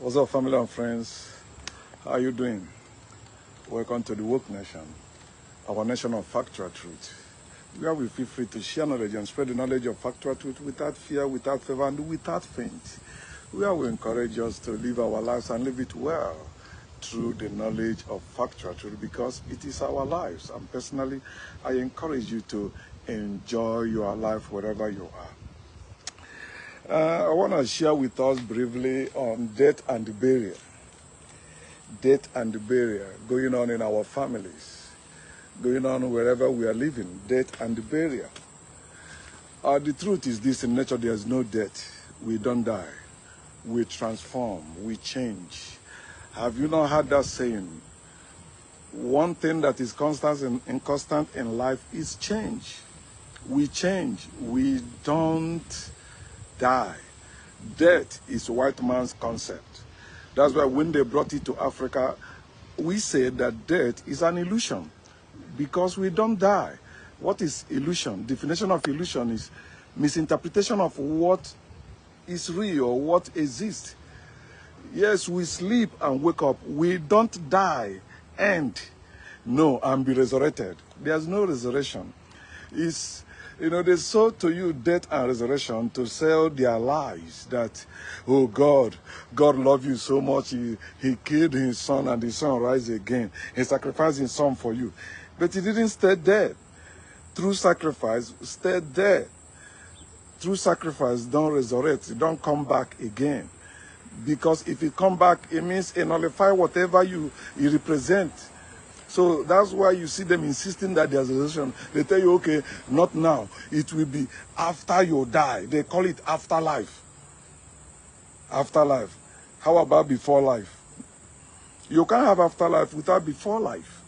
What's up, family and friends? How are you doing? Welcome to the Woke Nation, our nation of factual truth, where we feel free to share knowledge and spread the knowledge of factual truth without fear, without favor, and without faint. Where we encourage us to live our lives and live it well through the knowledge of factual truth, because it is our lives. And personally, I encourage you to enjoy your life wherever you are. I want to share with us briefly on death and burial. Death and burial going on in our families, going on wherever we are living, death and burial. The truth is this: in nature there is no death. We don't die. We transform, we change. Have you not heard that saying? One thing that is constant in life is change. We change. We don't die. Death is white man's concept. That's why when they brought it to Africa, we said that death is an illusion because we don't die. What is illusion? Definition of illusion is misinterpretation of what is real or what exists. Yes, we sleep and wake up. We don't die and be resurrected. There's no resurrection. It's, they sold to you death and resurrection to sell their lies that, oh, God loved you so much, he killed his son and his son rise again. He sacrificed his son for you. But he didn't stay dead. Through sacrifice, stay dead. Through sacrifice, don't resurrect, don't come back again. Because if you come back, it means it nullify whatever you represent. So that's why you see them insisting that there's a resurrection. They tell you, okay, not now. It will be after you die. They call it afterlife. Afterlife. How about before life? You can't have afterlife without before life.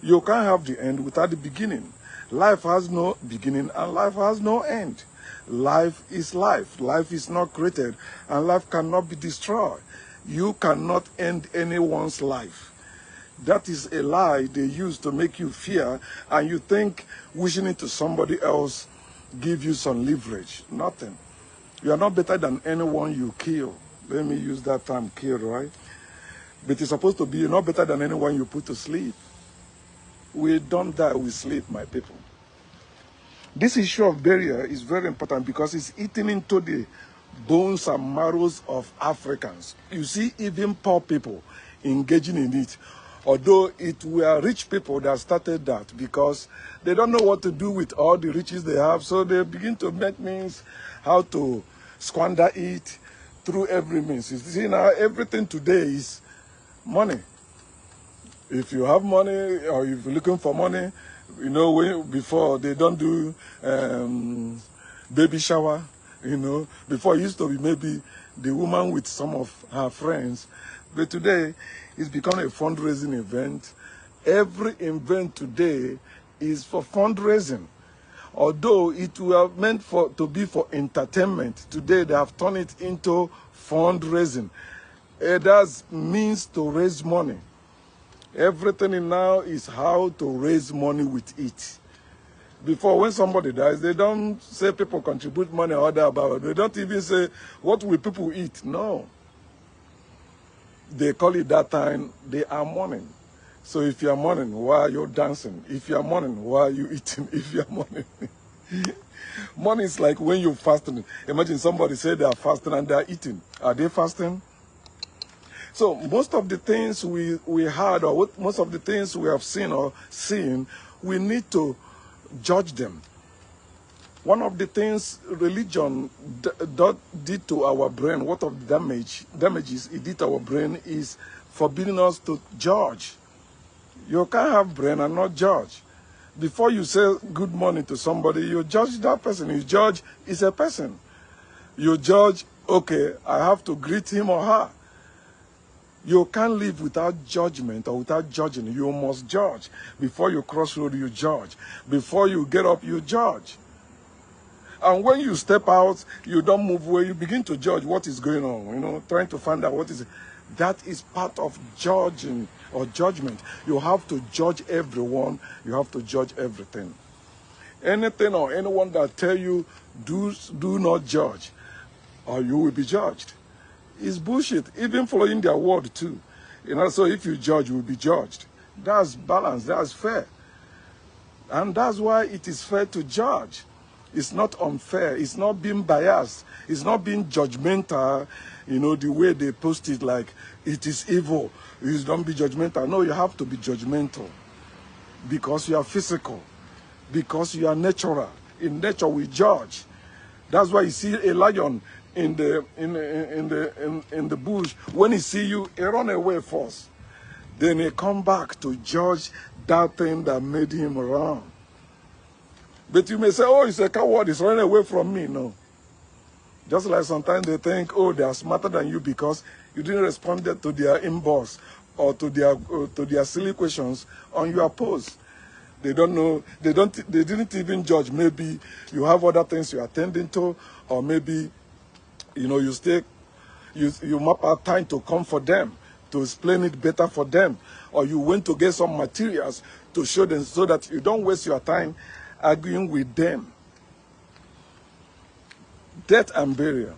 You can't have the end without the beginning. Life has no beginning and life has no end. Life is life. Life is not created and life cannot be destroyed. You cannot end anyone's life. That is a lie they use to make you fear, and you think wishing it to somebody else give you some leverage. Nothing. You are not better than anyone you kill. Let me use that term, kill, right? But it's supposed to be you're not better than anyone you put to sleep. We don't die, we sleep, my people. This issue of burial is very important because it's eating into the bones and marrows of Africans. You see, even poor people engaging in it. Although it were rich people that started that because they don't know what to do with all the riches they have. So they begin to make means how to squander it through every means. You see now, everything today is money. If you have money or if you're looking for money, before they don't do baby shower, before it used to be maybe the woman with some of her friends. But today, it's become a fundraising event. Every event today is for fundraising. Although it were meant to be for entertainment, today they have turned it into fundraising. It does means to raise money. Everything now is how to raise money with it. Before, when somebody dies, they don't say people contribute money or other about it. They don't even say, what will people eat? No. They call it that time, they are mourning. So if you are mourning, why are you dancing? If you are mourning, why are you eating? If you are mourning. Mourning is like when you're fasting. Imagine somebody say they are fasting and they are eating. Are they fasting? So most of the things we heard or most of the things we have seen, we need to judge them. One of the things religion did to our brain, what of the damages it did to our brain is forbidding us to judge. You can't have brain and not judge. Before you say good morning to somebody, you judge that person. You judge is a person. You judge, okay, I have to greet him or her. You can't live without judgment or without judging. You must judge. Before you cross road, you judge. Before you get up, you judge. And when you step out, you don't move where you begin to judge what is going on, trying to find out what is it. That is part of judging or judgment. You have to judge everyone. You have to judge everything. Anything or anyone that tell you do not judge, or you will be judged. is bullshit. Even following their word too. You know, so if you judge, you will be judged. That's balance. That's fair. And that's why it is fair to judge. It's not unfair. It's not being biased. It's not being judgmental, you know, the way they post it, like it is evil. You don't be judgmental. No, you have to be judgmental because you are physical, because you are natural. In nature, we judge. That's why you see a lion in the bush. When he see you, he run away first. Then he come back to judge that thing that made him run. But you may say, oh, he's a coward, he's running away from me. No. Just like sometimes they think, oh, they are smarter than you because you didn't respond to their inbox or to their silly questions on your post. They don't know, they didn't even judge. Maybe you have other things you're attending to, or maybe, you know, you map out time to come for them, to explain it better for them, or you went to get some materials to show them so that you don't waste your time arguing with them. Death and burial.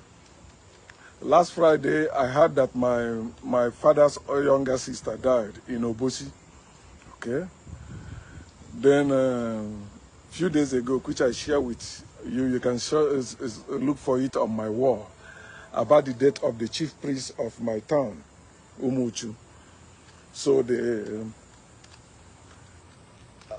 Last Friday, I heard that my father's younger sister died in Obosi. Okay? Then a few days ago, which I share with you, you can look for it on my wall, about the death of the chief priest of my town, Umuchu. So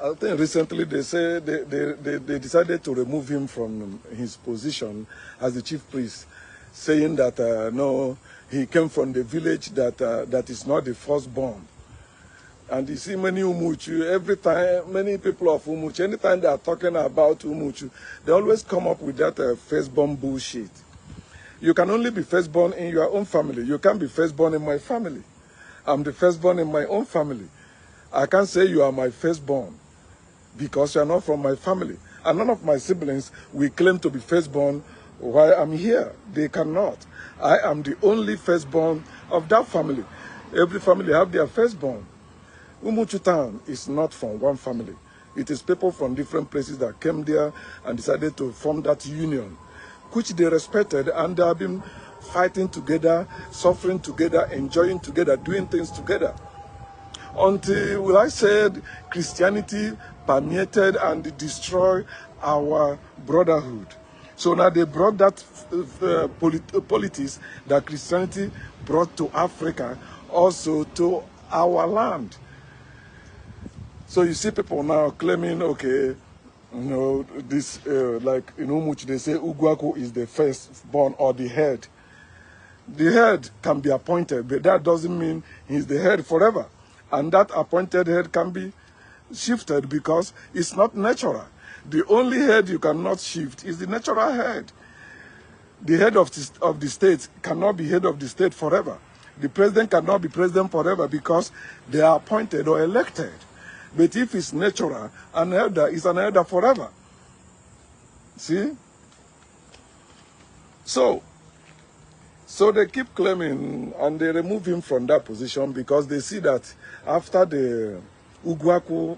I think recently they say they decided to remove him from his position as the chief priest, saying that no, he came from the village that is not the firstborn. And you see many Umuchu, every time, many people of Umuchu, anytime they are talking about Umuchu, they always come up with that firstborn bullshit. You can only be firstborn in your own family. You can't be firstborn in my family. I'm the firstborn in my own family. I can't say you are my firstborn because you are not from my family. And none of my siblings will claim to be firstborn while I'm here. They cannot. I am the only firstborn of that family. Every family have their firstborn. Umuchu town is not from one family. It is people from different places that came there and decided to form that union, which they respected, and they have been fighting together, suffering together, enjoying together, doing things together. Until, well, I said, Christianity permeated and destroyed our brotherhood. So now they brought that politics that Christianity brought to Africa also to our land. So you see people now claiming, okay, you know, this, like in Umuchu, they say Ugwaku is the firstborn or the head. The head can be appointed, but that doesn't mean he's the head forever. And that appointed head can be shifted because it's not natural. The only head you cannot shift is the natural head. The head of the state cannot be head of the state forever. The president cannot be president forever because they are appointed or elected. But if it's natural, an elder is an elder forever. See? So they keep claiming, and they remove him from that position because they see that after the Ugwaku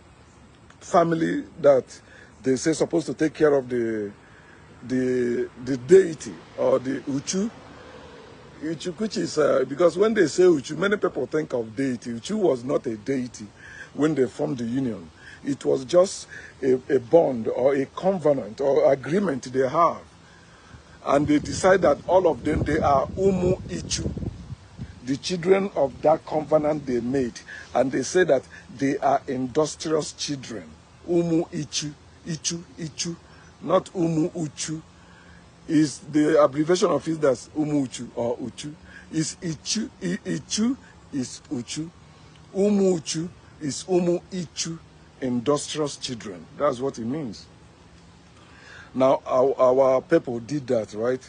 family that they say supposed to take care of the deity or the Uchu, which is, because when they say Uchu, many people think of deity. Uchu was not a deity when they formed the union. It was just a bond or a covenant or agreement they have. And they decide that all of them, they are Umu Ichu, the children of that covenant they made. And they say that they are industrious children. Umu Ichu, Ichu, not Umu Uchu. Is the abbreviation of it that's Umu Uchu or Uchu. Is Ichu, Ichu is Uchu. Umu Uchu is Umu Ichu, industrious children. That's what it means. Now, our people did that, right?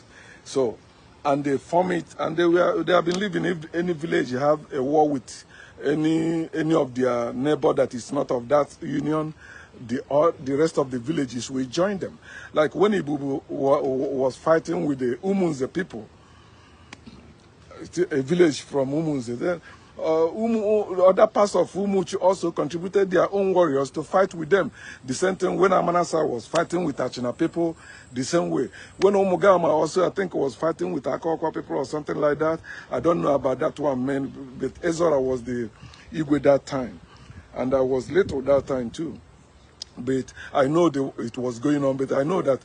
So, and they form it, and they have been living. If any village have a war with any of their neighbor that is not of that union, the rest of the villages will join them. Like when Ibubu was fighting with the Umunze people, a village from Umunze, then other parts of Umuchu also contributed their own warriors to fight with them. The same thing when Amanasa was fighting with Achina people, the same way. When Omugama also, I think, was fighting with Akokwa people or something like that. I don't know about that one, man, but Ezora was the Igwe that time. And I was little that time too. But I know it was going on, but I know that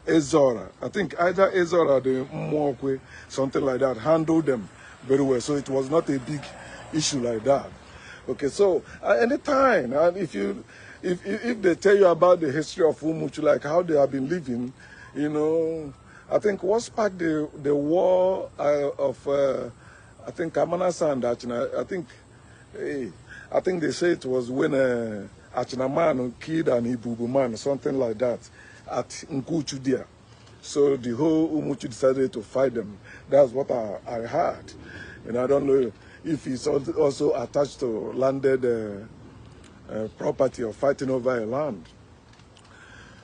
Ezora, I think either Ezora or the Mwokwe, something like that, handled them very well. So it was not a big issue like that. Okay, so anytime, and if they tell you about the history of Umuchu, like how they have been living, you know, I think what sparked the war of I think Amanasa and Achina, I think they say it was when Achina man killed an Ibubu man, something like that, at Nkuchu there. So the whole Umuchu decided to fight them. That's what I heard. And I don't know if it's also attached to landed property or fighting over a land.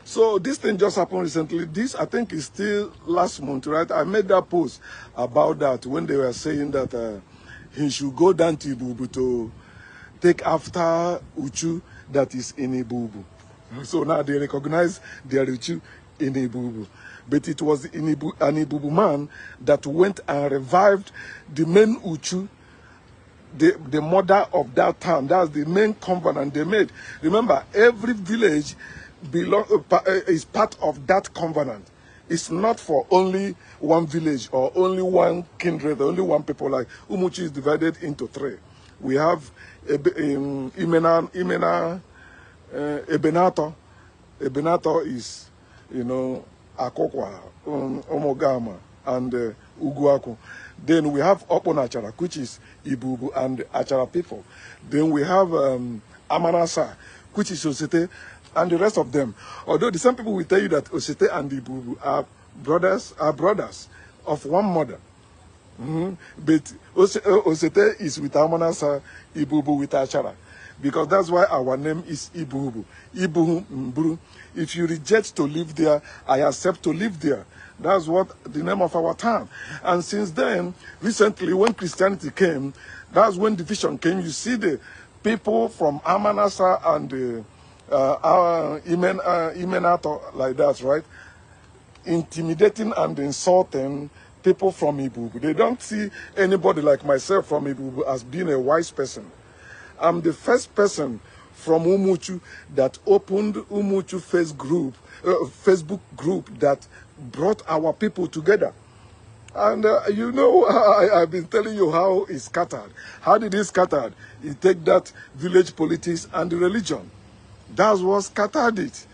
So this thing just happened recently. This, I think, is still last month, right? I made that post about that when they were saying that he should go down to Ibubu to take after Uchu that is in Ibubu. So now they recognize their Uchu in Ibubu. But it was an Ibubu man that went and revived the main Uchu, the mother of that town. That's the main covenant they made. Remember, every village is part of that covenant. It's not for only one village or only one kindred, only one people. Like Umuchu is divided into 3. We have Ebenator. Ebenator is, you know, Akokwa, Omogama, and Uguaku. Then we have Oponachara, which is Ibubu and Achara people. Then we have Amanasa, which is Osete, and the rest of them. Although the same people will tell you that Osete and Ibubu are brothers of one mother. But Osete is with Amanasa, Ibubu with Achara. Because that's why our name is Ibubu. Ibubu Mbru. If you reject to live there, I accept to live there. That's what the name of our town. And since then, recently, when Christianity came, that's when division came. You see the people from Amanasa and Imenato like that, right? Intimidating and insulting people from Ibubu. They don't see anybody like myself from Ibubu as being a wise person. I'm the first person from Umuchu that opened Umuchu Facebook group that brought our people together. And you know, I've been telling you how it's scattered. How did it scattered? You take that village politics and the religion. That's what scattered it.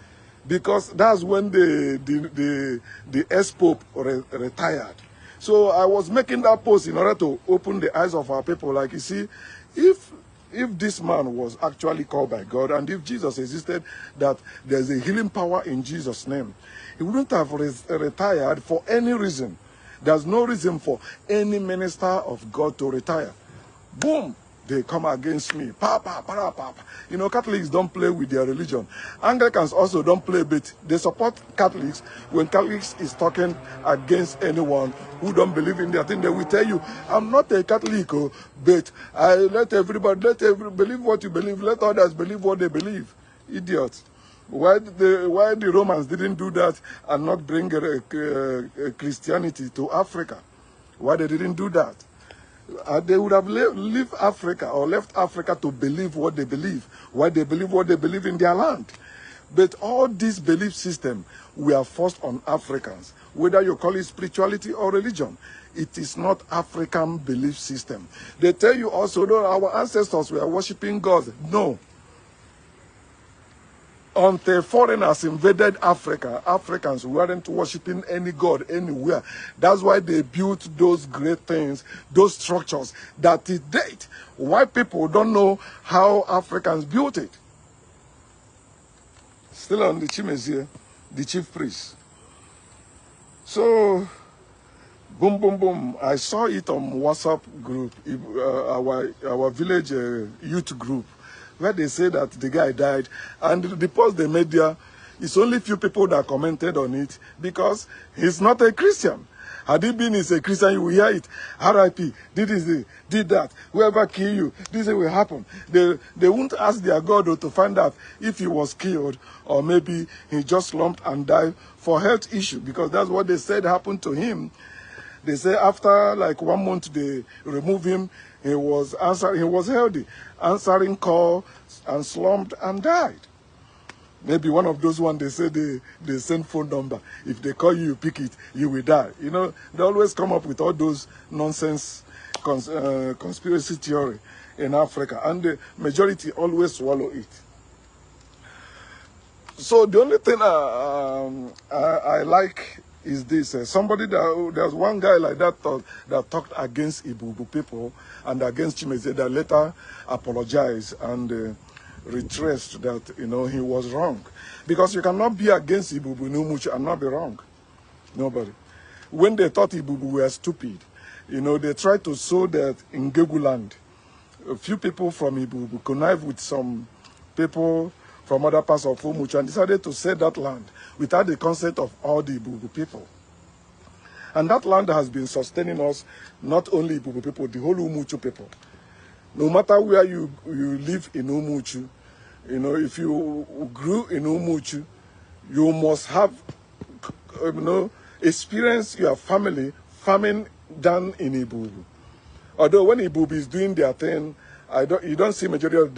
Because that's when the ex-pope retired. So I was making that post in order to open the eyes of our people. Like, you see, if this man was actually called by God, and if Jesus existed, that there's a healing power in Jesus' name, he wouldn't have retired for any reason. There's no reason for any minister of God to retire. Boom! They come against me. You know, Catholics don't play with their religion. Anglicans also don't play, but they support Catholics when Catholics is talking against anyone who don't believe in their thing. They will tell you, I'm not a Catholic, but I let everybody believe what you believe. Let others believe what they believe. Idiots. Why the Romans didn't do that and not bring Christianity to Africa? Why they didn't do that? They would have left Africa to believe what they believe. Why they believe what they believe in their land. But all these belief systems were forced on Africans. Whether you call it spirituality or religion, it is not African belief system. They tell you also that our ancestors were worshipping gods. No. Until foreigners invaded Africa, Africans weren't worshipping any god anywhere. That's why they built those great things, those structures that to date, white people don't know how Africans built it. Still on the Chimezie, the chief priest. So, boom, boom, boom. I saw it on WhatsApp group, our village youth group, where they say that the guy died, and the post they made there, it's only few people that commented on it because he's not a Christian. Had he been a Christian, you will hear it. R.I.P. Did this, did that. Whoever kill you, this will happen. They won't ask their God to find out if he was killed or maybe he just slumped and died for health issue, because that's what they said happened to him. They say after like 1 month they remove him, he was healthy, answering call and slumped and died. Maybe one of those ones they say they send phone number. If they call you, you pick it, you will die. You know, they always come up with all those nonsense conspiracy theory in Africa, and the majority always swallow it. So the only thing I like is this. There's one guy like that that talked against Ibubu people and against Chimezie that later apologized and retraced that, you know, he was wrong. Because you cannot be against Ibubu N'Umuchu and not be wrong. Nobody. When they thought Ibubu were stupid, you know, they tried to sow that in Ngegu land. A few people from Ibubu connived with some people from other parts of Umuchu and decided to sell that land without the consent of all the Ibubu people. And that land has been sustaining us, not only Ibubu people, the whole Umuchu people. No matter where you live in Umuchu, you know, if you grew in Umuchu, you must have, you know, experienced your family farming down in Ibubu. Although when Ibubu is doing their thing, you don't see majority of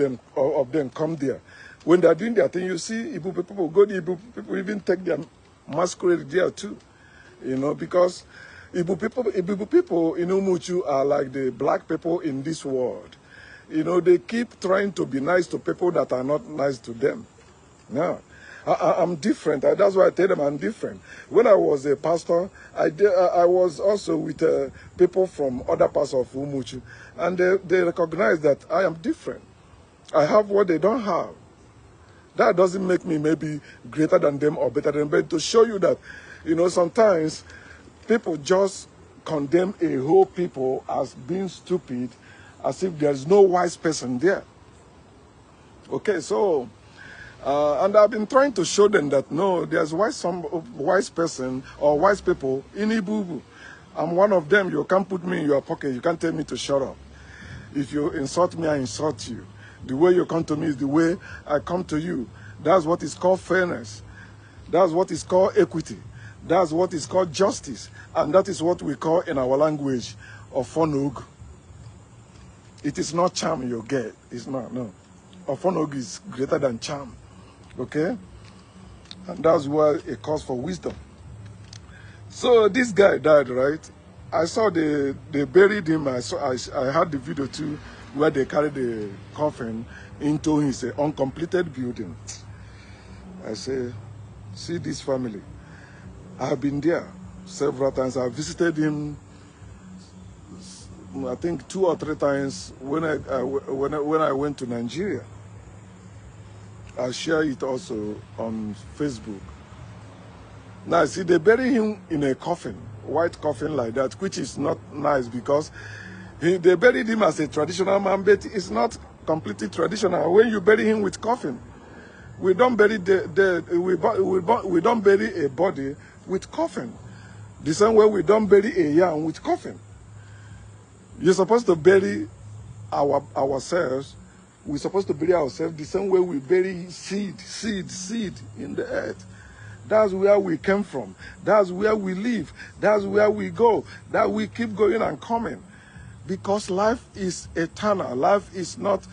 them come there. When they're doing their thing, you see Ibubu people go to Ibubu people, even take their masquerade there too. You know, because Ibubu people in Umuchu are like the black people in this world. You know, they keep trying to be nice to people that are not nice to them. No, I'm different. That's why I tell them I'm different. When I was a pastor, I was also with people from other parts of Umuchu, and they recognize that I am different. I have what they don't have. That doesn't make me maybe greater than them or better than them, but to show you that, you know, sometimes people just condemn a whole people as being stupid, as if there's no wise person there. Okay, so, and I've been trying to show them that, no, there's some wise person or wise people in Ibubu. I'm one of them. You can't put me in your pocket. You can't tell me to shut up. If you insult me, I insult you. The way you come to me is the way I come to you. That's what is called fairness. That's what is called equity. That's what is called justice. And that is what we call in our language Ofonog. It is not charm you get. It's not, no. Ofonog is greater than charm. Okay? And that's why it calls for wisdom. So this guy died, right? I saw they buried him. I had the video too, where they carried the coffin into his uncompleted building. I say, see this family. I have been there several times. I visited him, I think 2 or 3 times when I went to Nigeria. I share it also on Facebook. Now, see, they bury him in a coffin, white coffin like that, which is not nice because they buried him as a traditional man, but it's not completely traditional. When you bury him with coffin, we don't bury we don't bury a body with coffin. The same way we don't bury a yam with coffin. You're supposed to bury ourselves. We're supposed to bury ourselves the same way we bury seed in the earth. That's where we came from. That's where we live. That's where we go. That we keep going and coming. Because life is eternal. Life is not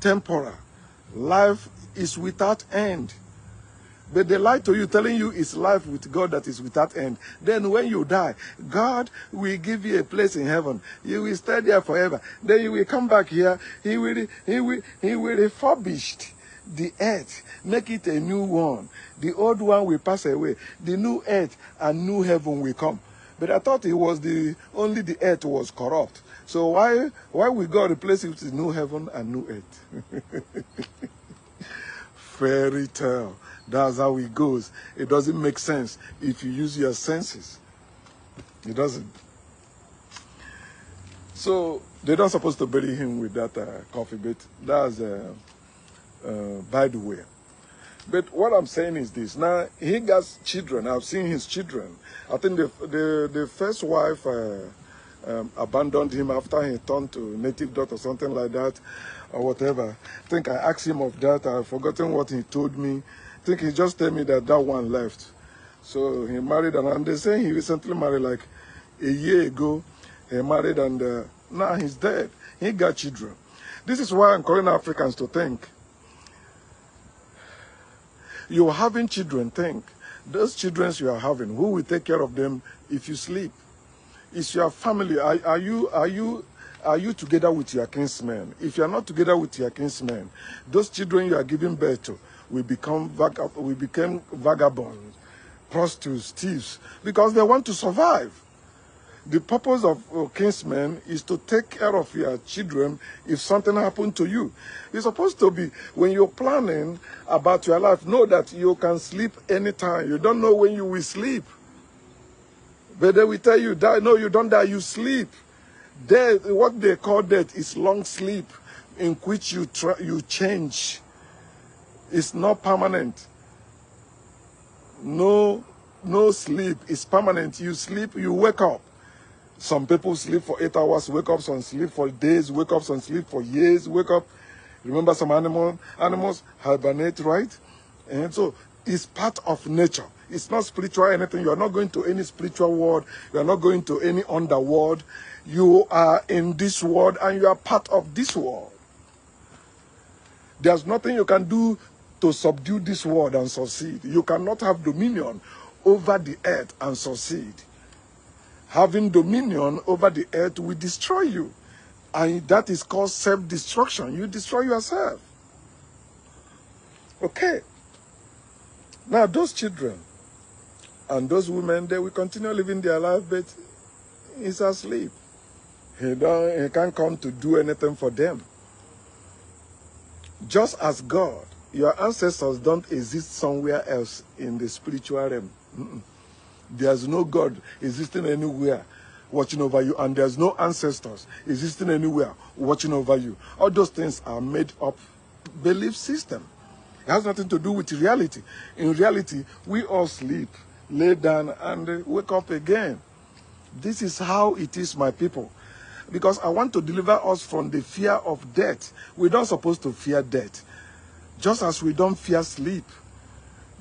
temporal. Life is without end. But they lie to you, telling you it's life with God that is without end. Then when you die, God will give you a place in heaven. You will stay there forever. Then you will come back here. He will refurbish the earth, make it a new one. The old one will pass away. The new earth and new heaven will come. But I thought it was only the earth was corrupt. So why will God replace it with new heaven and new earth? Fairy tale. That's how it goes. It doesn't make sense if you use your senses. It doesn't. So they're not supposed to bury him with that coffee, but that's by the way. But what I'm saying is this. Now, he got children. I've seen his children. I think the first wife abandoned him after he turned to native dot or something like that, or whatever. I think I asked him of that. I've forgotten what he told me. I think he just told me that that one left. So he married, and they say he recently married like a year ago. He married, and now he's dead. He got children. This is why I'm calling Africans to think. You're having children, think. Those children you are having, who will take care of them if you sleep? Is your family, are you together with your kinsmen? If you are not together with your kinsmen, those children you are giving birth to will become vagabonds, prostitutes, thieves, because they want to survive. The purpose of kinsmen is to take care of your children if something happened to you. It's supposed to be, when you're planning about your life, know that you can sleep anytime. You don't know when you will sleep. But they will tell you, die. No, you don't die, you sleep. Death, what they call death is long sleep in which you change. It's not permanent. No sleep is permanent. You sleep, you wake up. Some people sleep for 8 hours, wake up, some sleep for days, wake up, some sleep for years, wake up. Remember some animals hibernate, right? And so it's part of nature. It's not spiritual anything. You are not going to any spiritual world. You are not going to any underworld. You are in this world and you are part of this world. There's nothing you can do to subdue this world and succeed. You cannot have dominion over the earth and succeed. Having dominion over the earth will destroy you. And that is called self-destruction. You destroy yourself. Okay. Now, those children and those women, they will continue living their life, but he's asleep. He can't come to do anything for them. Just as God, your ancestors don't exist somewhere else in the spiritual realm. There's no God existing anywhere watching over you, and there's no ancestors existing anywhere watching over you. All those things are made up belief system. It has nothing to do with reality. In reality, we all sleep, lay down, and wake up again. This is how it is, my people. Because I want to deliver us from the fear of death. We're not supposed to fear death. Just as we don't fear sleep.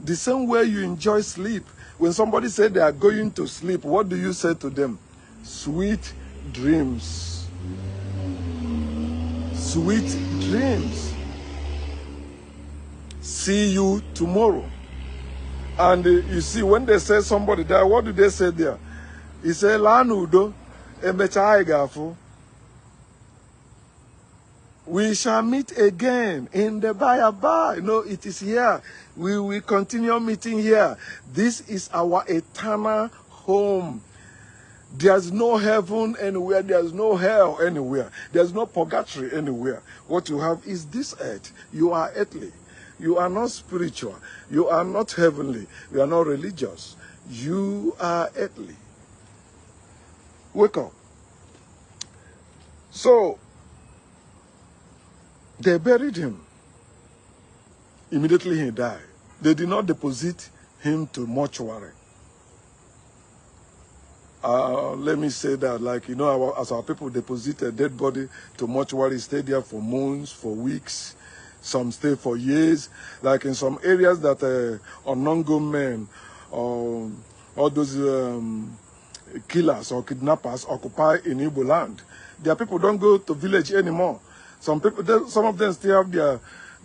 The same way you enjoy sleep. When somebody says they are going to sleep, what do you say to them? Sweet dreams. Sweet dreams. See you tomorrow. And you see, when they say somebody died, what do they say there? He said, Lanudo, emechaigafu. We shall meet again in the by. No, it is here. We will continue meeting here. This is our eternal home. There's no heaven anywhere. There's no hell anywhere. There's no purgatory anywhere. What you have is this earth. You are earthly. You are not spiritual. You are not heavenly. You are not religious. You are earthly. Wake up. So, they buried him. Immediately he died. They did not deposit him to mortuary. Let me say that, like, you know, as our people deposit a dead body to mortuary, stay there for months, for weeks. Some stay for years. Like in some areas that unknown men, all those killers or kidnappers occupy in Igbo land. Their people don't go to village anymore. Some people, some of them still have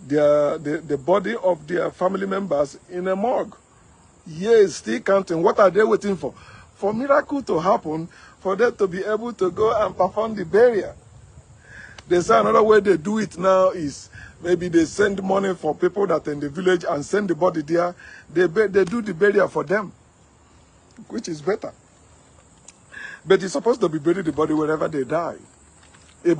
the body of their family members in a morgue. Years, still counting. What are they waiting for? For miracle to happen, for them to be able to go and perform the burial. They say another way they do it now is maybe they send money for people that are in the village and send the body there. They do the burial for them, which is better. But it's supposed to be buried the body wherever they die. You're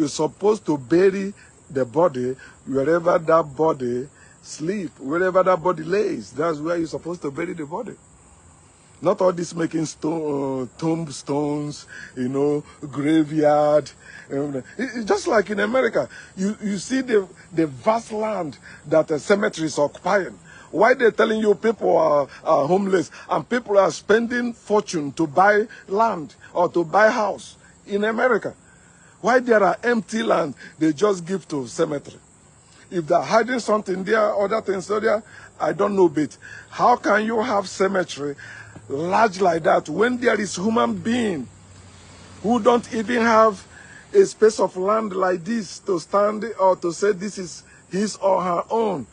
supposed to bury the body wherever that body sleeps, wherever that body lays. That's where you're supposed to bury the body. Not all this making tombstones, you know, graveyard. It's just like in America, you see the vast land that the cemetery is occupying. Why they're telling you people are homeless and people are spending fortune to buy land or to buy house in America? Why there are empty land they just give to cemetery? If they're hiding something there, other things there, I don't know, but how can you have cemetery large like that when there is human being who don't even have a space of land like this to stand or to say this is his or her own?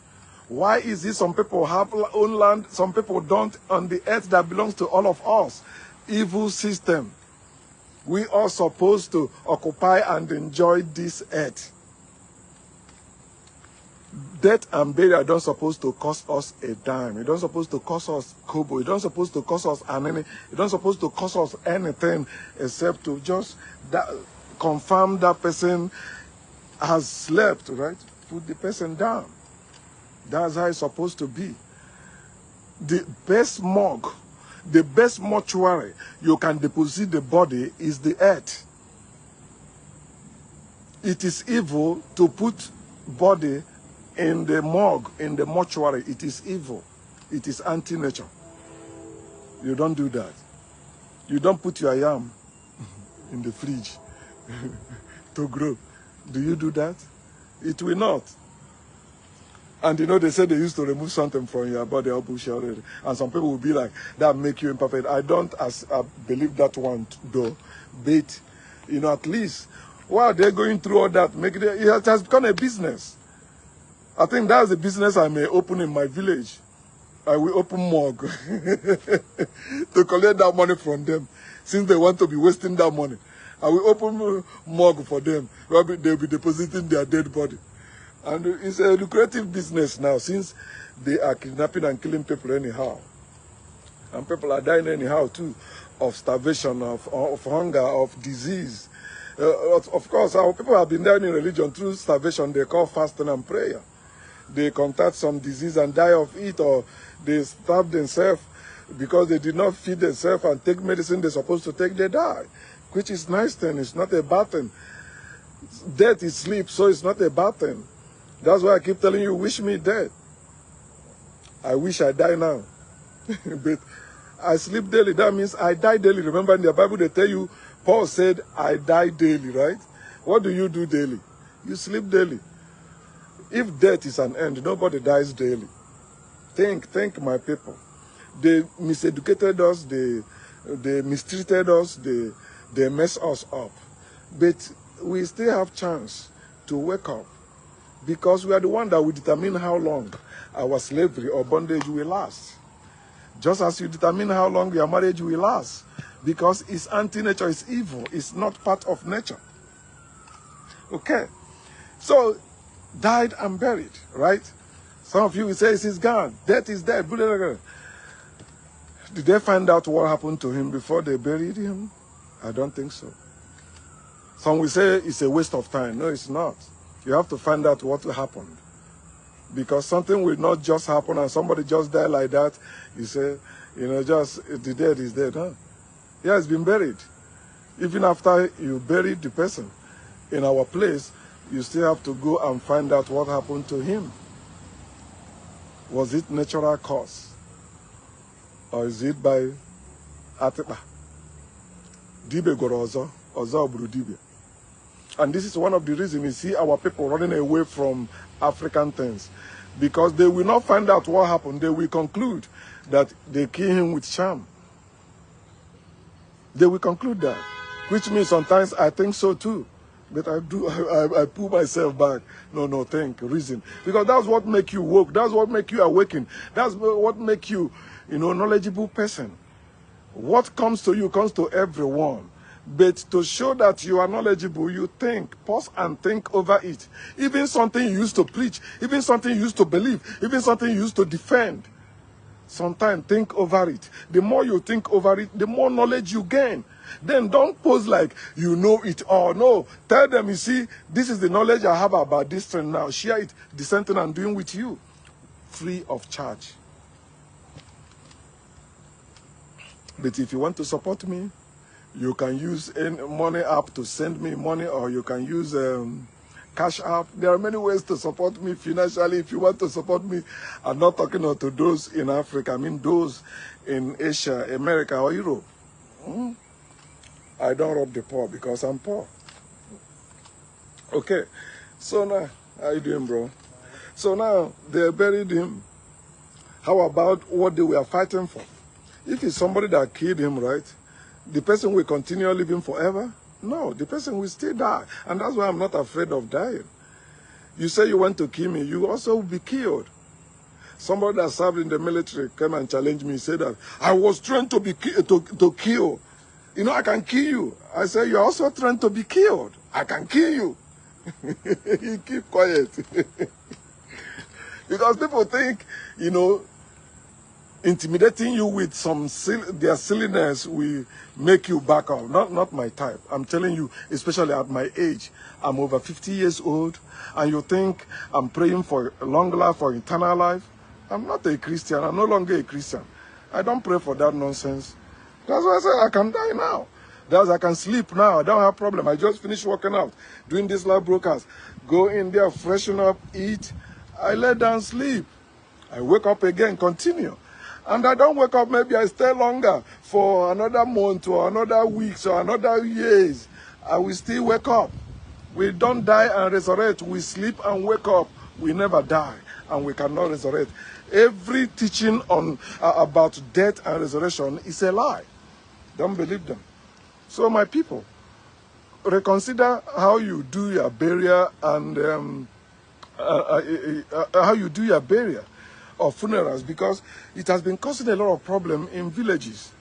Why is it some people have own land, some people don't, on the earth that belongs to all of us? Evil system. We are supposed to occupy and enjoy this earth. Death and burial don't supposed to cost us a dime. It don't supposed to cost us kobo. It don't supposed to cost us it don't supposed to cost us anything except to just confirm that person has slept, right? Put the person down. That's how it's supposed to be. The best morgue, the best mortuary you can deposit the body is the earth. It is evil to put body in the morgue, in the mortuary. It is evil. It is anti-nature. You don't do that. You don't put your yam in the fridge to grow. Do you do that? It will not. And you know, they say they used to remove something from your body or bush already. And some people will be like, that make you imperfect. I don't believe that one though. But, you know, at least while they're going through all that, it has become a business. I think that's a business I may open in my village. I will open morgue to collect that money from them, since they want to be wasting that money. I will open morgue for them. They'll be depositing their dead body. And it's a lucrative business now, since they are kidnapping and killing people anyhow. And people are dying anyhow too, of starvation, of hunger, of disease. Of course, our people have been dying in religion through starvation. They call fasting and prayer. They contract some disease and die of it, or they starve themselves because they did not feed themselves and take medicine they're supposed to take, they die. Which is nice thing, it's not a bad thing. Death is sleep, so it's not a bad thing. That's why I keep telling you, wish me dead. I wish I die now. But I sleep daily, that means I die daily. Remember in the Bible they tell you, Paul said, I die daily, right? What do you do daily? You sleep daily. If death is an end, nobody dies daily. Think, my people. They miseducated us, they mistreated us, they mess us up. But we still have chance to wake up, because we are the one that will determine how long our slavery or bondage will last. Just as you determine how long your marriage will last, because it's anti-nature, it's evil, it's not part of nature. Okay, so died and buried, right? Some of you will say it's gone, death is dead. Did they find out what happened to him before they buried him? I don't think so. Some will say it's a waste of time. No, it's not. You have to find out what happened. Because something will not just happen and somebody just die like that. You say, you know, just the dead is dead, huh? Yeah, it's been buried. Even after you buried the person in our place, you still have to go and find out what happened to him. Was it natural cause? Or is it by Atiba? Dibe goro ozo buru dibe. And this is one of the reasons you see our people running away from African things. Because they will not find out what happened. They will conclude that they killed him with charm. They will conclude that. Which means sometimes I think so too. But I pull myself back. No, think, reason. Because that's what makes you woke. That's what makes you awaken. That's what makes you, knowledgeable person. What comes to you comes to everyone. But to show that you are knowledgeable, you think, pause and think over it. Even something you used to preach, even something you used to believe, even something you used to defend. Sometimes think over it. The more you think over it, the more knowledge you gain. Then don't pose like you know it all. No, tell them, you see, this is the knowledge I have about this thing now. Share it, the same thing I'm doing with you. Free of charge. But if you want to support me, you can use any money app to send me money, or you can use Cash App. There are many ways to support me financially. If you want to support me, I'm not talking to those in Africa. I mean those in Asia, America, or Europe. I don't rob the poor because I'm poor. Okay, so now, how you doing, bro? So now, they buried him. How about what they were fighting for? If it's somebody that killed him, right, the person will continue living forever? No, the person will still die. And that's why I'm not afraid of dying. You say you want to kill me, you also will be killed. Somebody that served in the military came and challenged me, said that I was trained to be to kill. You know, I can kill you. I said, you're also trained to be killed. I can kill you. You keep quiet. Because people think, you know, intimidating you with their silliness will make you back off. Not my type. I'm telling you, especially at my age, I'm over 50 years old, and you think I'm praying for a long life, for eternal life. I'm not a Christian. I'm no longer a Christian. I don't pray for that nonsense. That's why I say I can die now. That's I can sleep now. I don't have problem. I just finished working out, doing this live broadcast. Go in there, freshen up, eat. I lay down, sleep. I wake up again, continue. And I don't wake up, maybe I stay longer for another month or another week or another years. I will still wake up. We don't die and resurrect. We sleep and wake up. We never die and we cannot resurrect. Every teaching on about death and resurrection is a lie. Don't believe them. So my people, reconsider how you do your burial and how you do your burial or funerals, because it has been causing a lot of problem in villages.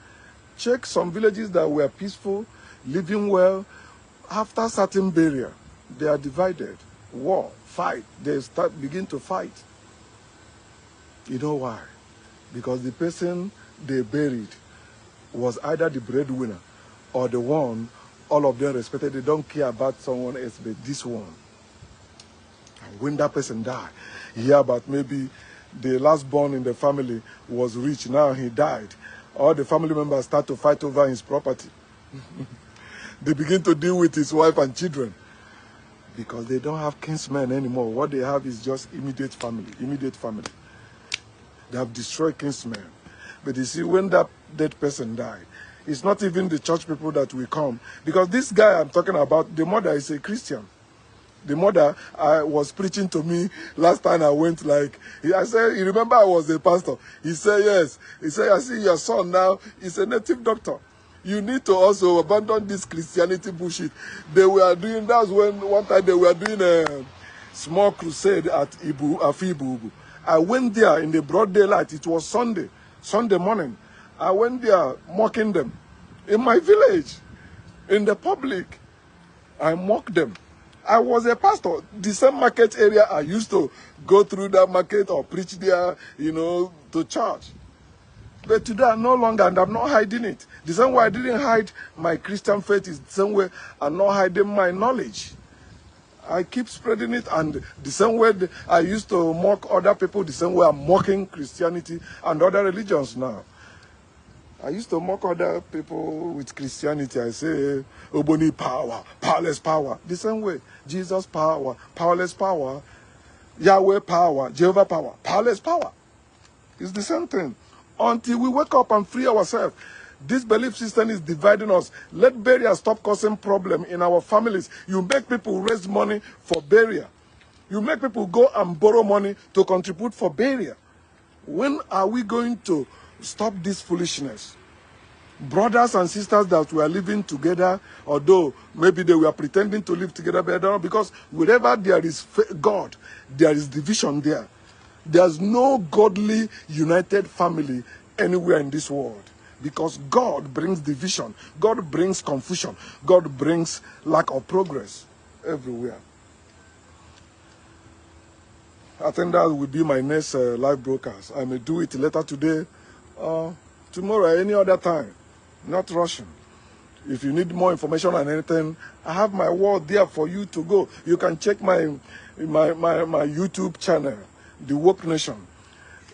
Check some villages that were peaceful, living well. After certain burial, they are divided. War, fight. They begin to fight. You know why? Because the person they buried was either the breadwinner or the one all of them respected. They don't care about someone else but this one. And when that person died, you hear about maybe the last born in the family was rich, now he died. All the family members start to fight over his property. They begin to deal with his wife and children because they don't have kinsmen anymore. What they have is just immediate family, They have destroyed kinsmen. But you see, when that dead person died, it's not even the church people that will come. Because this guy I'm talking about, the mother is a Christian. The mother was preaching to me last time I went, like, I said, you remember I was a pastor? He said, yes. He said, I see your son now is a native doctor. You need to also abandon this Christianity bullshit. They were doing, that's when one time they were doing a small crusade at Afibu. I went there in the broad daylight. It was Sunday morning. I went there mocking them. In my village, in the public, I mocked them. I was a pastor. The same market area I used to go through that market or preach there, you know, to church. But today I'm no longer, and I'm not hiding it. The same way I didn't hide my Christian faith is the same way I'm not hiding my knowledge. I keep spreading it, and the same way I used to mock other people, the same way I'm mocking Christianity and other religions now. I used to mock other people with Christianity. I say, Oboni power, powerless power. The same way, Jesus power, powerless power. Yahweh power, Jehovah power, powerless power. It's the same thing. Until we wake up and free ourselves. This belief system is dividing us. Let burial stop causing problem in our families. You make people raise money for burial. You make people go and borrow money to contribute for burial. When are we going to stop this foolishness? Brothers and sisters that were living together, although maybe they were pretending to live together, but I don't know, because wherever there is God, there is division there. There's no godly united family anywhere in this world. Because God brings division. God brings confusion. God brings lack of progress everywhere. I think that will be my next live broadcast. I may do it later today, tomorrow, any other time. Not rushing. If you need more information on anything, I have my word there for you to go. You can check my YouTube channel, The Woke Nation.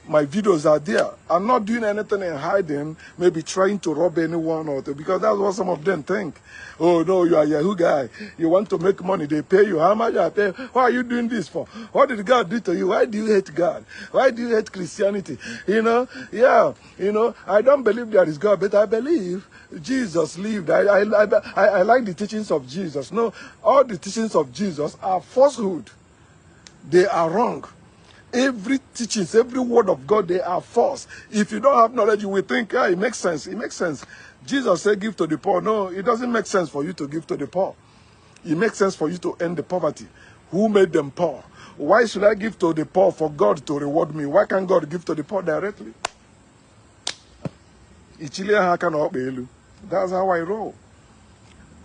My videos are there. I'm not doing anything in hiding, maybe trying to rob anyone or to, because that's what some of them think. Oh, no, you are a Yahoo guy. You want to make money. They pay you. How much I pay? Why are you doing this for? What did God do to you? Why do you hate God? Why do you hate Christianity? You know, yeah, you know, I don't believe there is God, but I believe Jesus lived. I like the teachings of Jesus. No, all the teachings of Jesus are falsehood. They are wrong. Every teachings, every word of God, they are false. If you don't have knowledge, you will think, ah, it makes sense. It makes sense. Jesus said, give to the poor. No, it doesn't make sense for you to give to the poor. It makes sense for you to end the poverty. Who made them poor? Why should I give to the poor for God to reward me? Why can't God give to the poor directly? That's how I roll.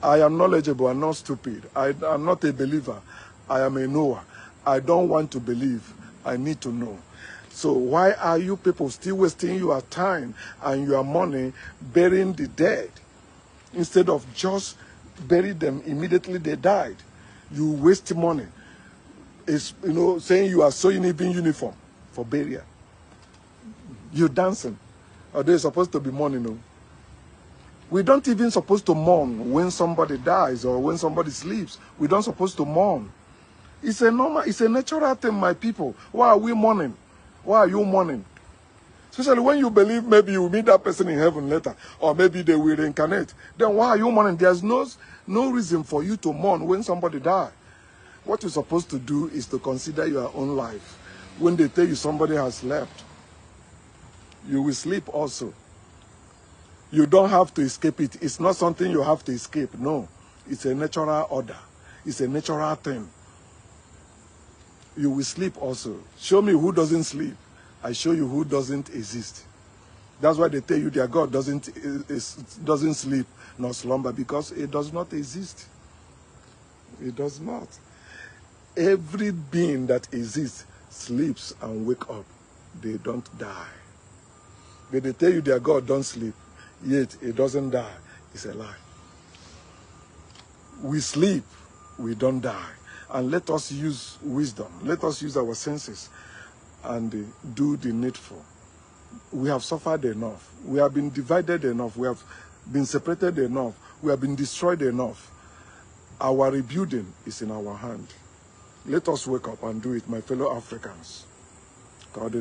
I am knowledgeable and not stupid. I am not a believer. I am a knower. I don't want to believe. I need to know. So why are you people still wasting your time and your money burying the dead instead of just bury them immediately they died? You waste money. It's, you know, saying you are sewing even uniform for burial. You're dancing. Are they supposed to be mourning? No. We don't even supposed to mourn when somebody dies or when somebody sleeps. We don't supposed to mourn. It's a normal, it's a natural thing, my people. Why are we mourning? Why are you mourning? Especially when you believe maybe you will meet that person in heaven later, or maybe they will reincarnate. Then why are you mourning? There's no reason for you to mourn when somebody dies. What you're supposed to do is to consider your own life. When they tell you somebody has left, you will sleep also. You don't have to escape it. It's not something you have to escape. No, it's a natural order. It's a natural thing. You will sleep also. Show me who doesn't sleep. I show you who doesn't exist. That's why they tell you their God doesn't sleep nor slumber, because it does not exist. It does not. Every being that exists sleeps and wake up. They don't die. But they tell you their God don't sleep, yet it doesn't die. It's a lie. We sleep, we don't die. And let us use wisdom. Let us use our senses and do the needful. We have suffered enough. We have been divided enough. We have been separated enough. We have been destroyed enough. Our rebuilding is in our hand. Let us wake up and do it, my fellow Africans. God